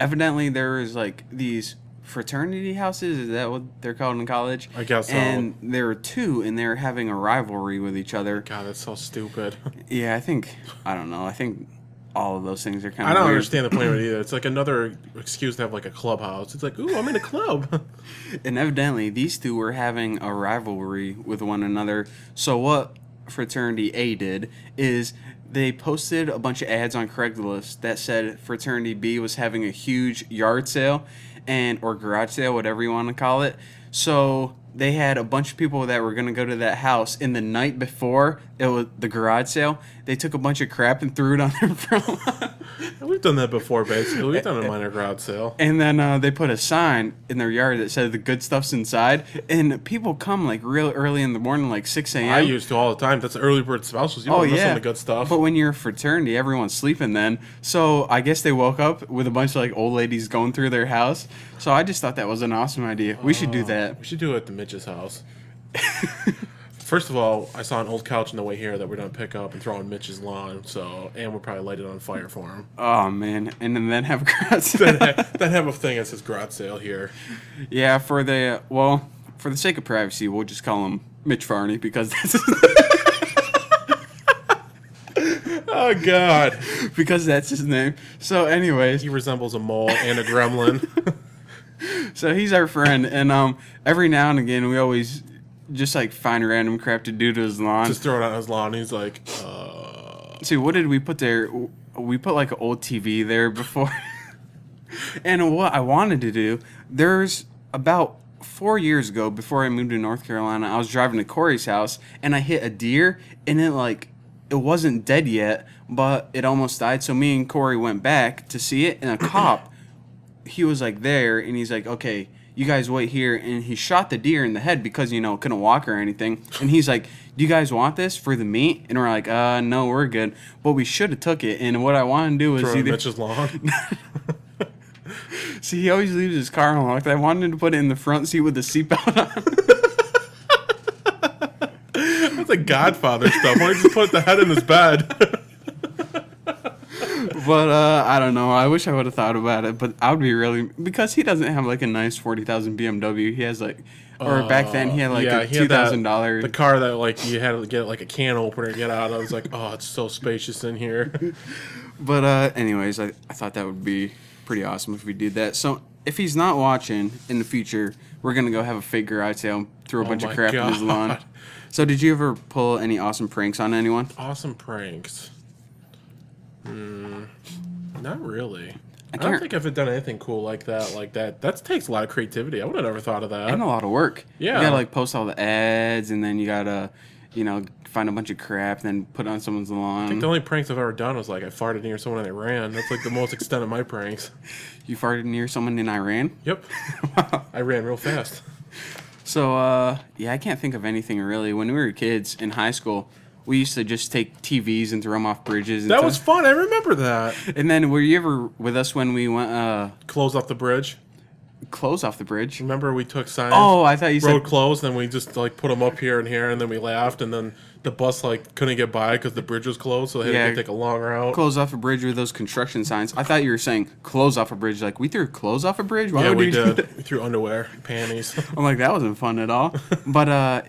evidently there was like these fraternity houses. Is that what they're called in college? I guess so. And there were two, and they were having a rivalry with each other. God, that's so stupid. Yeah, I don't know. I think all of those things are kind of I don't weird. understand the point of it either. It's like another excuse to have like a clubhouse. It's like, ooh, I'm in a club. And evidently, these two were having a rivalry with one another. So what fraternity A did is they posted a bunch of ads on Craigslist that said fraternity B was having a huge yard sale and or garage sale, whatever you want to call it. So they had a bunch of people that were going to go to that house, and the night before it was the garage sale, they took a bunch of crap and threw it on their front lawn. We've done that before, basically. We've done a minor garage sale. And then they put a sign in their yard that said the good stuff's inside. And people come like real early in the morning, like 6 a.m. I used to all the time. That's early bird specials. You don't miss on the good stuff. But when you're a fraternity, everyone's sleeping then. So I guess they woke up with a bunch of like old ladies going through their house. So I just thought that was an awesome idea. We should do that. We should do it at the Mitch's house. First of all, I saw an old couch on the way here that we're gonna pick up and throw on Mitch's lawn. And we'll probably light it on fire for him. Oh man! And then have garage sale. Then have a thing that says garage sale here. Yeah, for the sake of privacy, we'll just call him Mitch Farney because that's Oh God! because that's his name. So, anyways, He resembles a mole and a gremlin. so he's our friend, and every now and again we always just like find random crap to do to his lawn. Just throw it on his lawn. And he's like, See, what did we put there? We put like an old TV there before. And what I wanted to do, there's about 4 years ago, before I moved to North Carolina, I was driving to Corey's house and I hit a deer, and it wasn't dead yet, but it almost died. So me and Corey went back to see it, and a cop, he was like there, and he's like, okay, you guys wait here. And he shot the deer in the head because, couldn't walk or anything. And he's like, do you guys want this for the meat? And we're like, no, we're good. But we should have took it. And what I want to do is throw it on Mitch's lawn. See, he always leaves his car unlocked. I wanted to put it in the front seat with the seatbelt That's like Godfather stuff. Why don't you just put the head in his bed? But I don't know. I wish I would have thought about it. But I would be really, because he doesn't have like a nice 40,000 BMW. He has like, or back then he had like a $2,000. The car that like you had to get like a can opener to get out. I was like, oh, it's so spacious in here. But anyways, I thought that would be pretty awesome if we did that. So if he's not watching in the future, we're gonna go have a fake garage sale, throw a bunch of crap in his lawn. So did you ever pull any awesome pranks on anyone? Awesome pranks. Not really. I don't think I've done anything cool like that. That takes a lot of creativity. I would have never thought of that. And a lot of work. Yeah. You gotta like post all the ads, and then you gotta, find a bunch of crap, and then put it on someone's lawn. I think the only pranks I've ever done was like I farted near someone and they ran. That's like the most extent of my pranks. You farted near someone in Iran? Yep. I ran real fast. So, yeah, I can't think of anything really. When we were kids in high school, we used to just take TVs and throw them off bridges. And That was fun. I remember that. And then, were you ever with us when we went Close off the bridge. close off the bridge? Remember we took signs. Oh, I thought you said road closed. Then we just like put them up here and here, and then we laughed, and then the bus like couldn't get by because the bridge was closed, so they had to take a long route. Close off a bridge with those construction signs. I thought you were saying close off a bridge. Like, we threw clothes off a bridge? Why would we do did. that? We threw underwear, panties. I'm like, that wasn't fun at all. But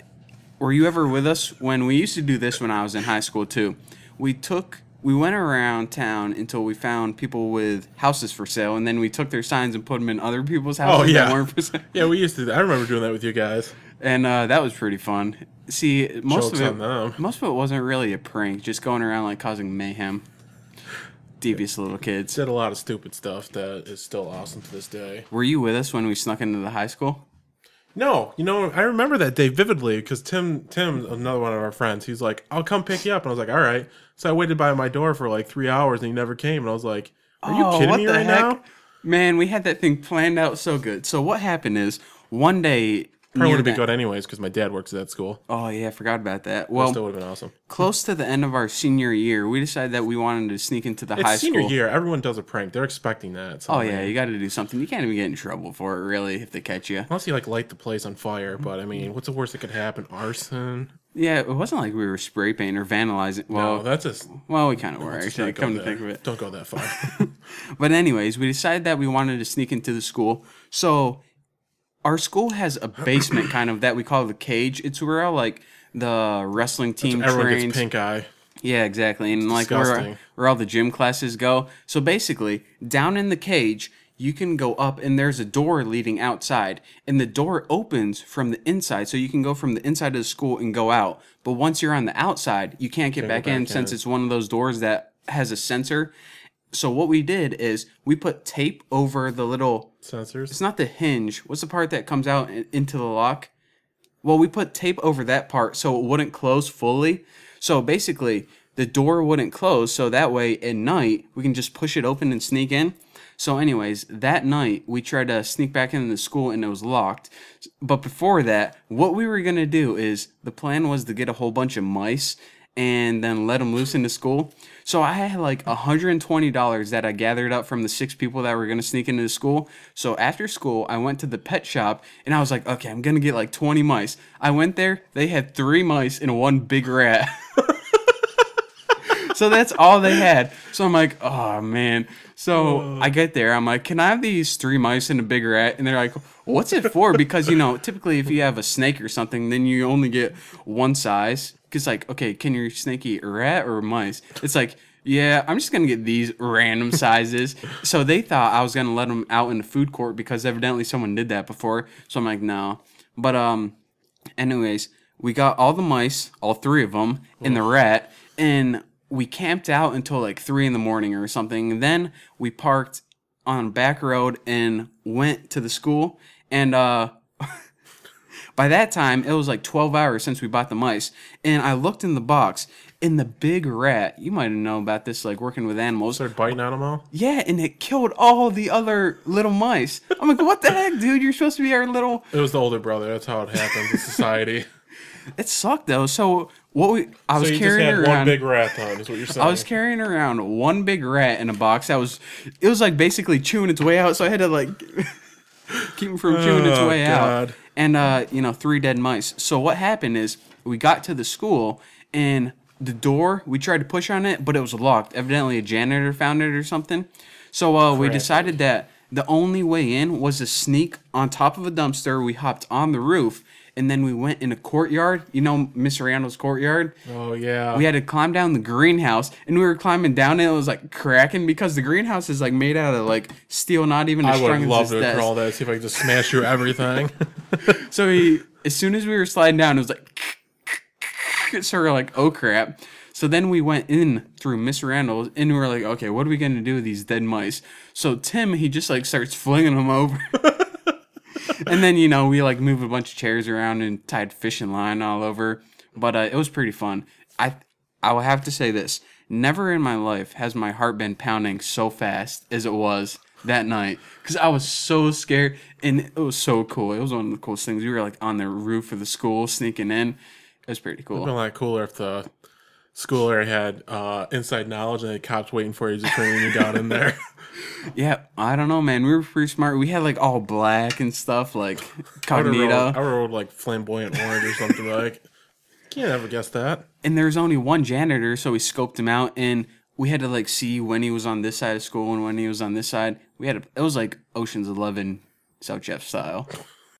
were you ever with us when we used to do this when I was in high school too? We went around town until we found people with houses for sale, and then we took their signs and put them in other people's houses that weren't for sale. Yeah, we used to. I remember doing that with you guys. And that was pretty fun. See, most Jokes on them. of it wasn't really a prank, just going around like causing mayhem. Devious little kids. Did a lot of stupid stuff that is still awesome to this day. Were you with us when we snuck into the high school? No, I remember that day vividly because Tim, another one of our friends, he's like, "I'll come pick you up," and I was like, "All right." So I waited by my door for like 3 hours, and he never came, and I was like, "Are you kidding me right now?" Man, we had that thing planned out so good. So what happened is one day. Probably would have been good anyways because my dad works at that school. Oh yeah, I forgot about that. Well, Well, still would have been awesome. close to the end of our senior year, we decided that we wanted to sneak into the high It's senior school. year. Everyone does a prank. They're expecting that. So Oh yeah, you got to do something. You can't even get in trouble for it, really, if they catch you. unless you like light the place on fire. But I mean, what's the worst that could happen? Arson. Yeah, it wasn't like we were spray painting or vandalizing. Well, No, that's just. well, we kind of were let's just actually. not go Come to there. think of it. Don't go that far. But anyways, we decided that we wanted to sneak into the school. So our school has a basement kind of that we call the cage. It's where all like the wrestling team Everyone trains. gets pink eye. Yeah, exactly. And like Disgusting. where all the gym classes go. So basically, down in the cage, you can go up and there's a door leading outside. And the door opens from the inside. So you can go from the inside of the school and go out. But once you're on the outside, you can't get back in since it's one of those doors that has a sensor. So what we did is we put tape over the little Sensors. It's not the hinge. What's the part that comes out into the lock? Well, we put tape over that part so it wouldn't close fully. So basically, the door wouldn't close. So that way, at night, we can just push it open and sneak in. So anyways, that night, we tried to sneak back into the school and it was locked. But before that, what we were going to do is, the plan was to get a whole bunch of mice and then let them loose into school. So I had like $120 that I gathered up from the 6 people that were going to sneak into the school. So after school, I went to the pet shop and I was like, okay, I'm going to get like 20 mice. I went there. They had 3 mice and 1 big rat. So that's all they had. So I'm like, oh, man. So I get there. I'm like, can I have these 3 mice and a big rat? And they're like, what's it for? Because, you know, typically if you have a snake or something, then you only get one size. Because, like, okay, can your snake eat a rat or mice? It's like, yeah, I'm just going to get these random sizes. So they thought I was going to let them out in the food court because evidently someone did that before. So I'm like, no. But anyways, we got all the mice, all 3 of them, and the rat, and we camped out until like 3 in the morning or something. And then we parked on a back road and went to the school. And by that time, it was like 12 hours since we bought the mice. And I looked in the box, and the big rat, you might have known about this, like working with animals. Started biting on them all? Yeah, and it killed all the other little mice. I'm like, what the heck, dude? You're supposed to be our little... It was the older brother. That's how it happens in society. It sucked, though. So I was so you carrying just had around... one big rat on, is what you're saying. I was carrying around one big rat in a box that was... It was like basically chewing its way out, so I had to like... keep him from chewing its way out. And, you know, 3 dead mice. So what happened is we got to the school and the door, we tried to push on it, but it was locked. Evidently a janitor found it or something. So we decided that the only way in was to sneak on top of a dumpster. We hopped on the roof and then we went in a courtyard. You know Miss Randall's courtyard? Oh, yeah. We had to climb down the greenhouse, and we were climbing down, and it was like cracking because the greenhouse is like made out of like steel, not even as I strong would as love this to desk. crawl that, see if I could just smash through everything. So as soon as we were sliding down, it was like, so we're like, oh crap. So then we went in through Miss Randall's, and we were like, okay, what are we gonna do with these dead mice? So Tim, he just like starts flinging them over. And then, you know, we like moved a bunch of chairs around and tied fishing line all over. But it was pretty fun. I will have to say this. Never in my life has my heart been pounding so fast as it was that night. Because I was so scared. And it was so cool. It was one of the coolest things. We were like on the roof of the school sneaking in. It was pretty cool. It would have been a lot cooler if the school area had inside knowledge and they had cops waiting for you to train you down in there. Yeah, I don't know, man. We were pretty smart. We had like all black and stuff, like cognito. I rode like flamboyant orange or something. Like, can't ever guess that. And there was only one janitor, so we scoped him out, and we had to like see when he was on this side of school and when he was on this side. It was like Ocean's 11 South Jeff style.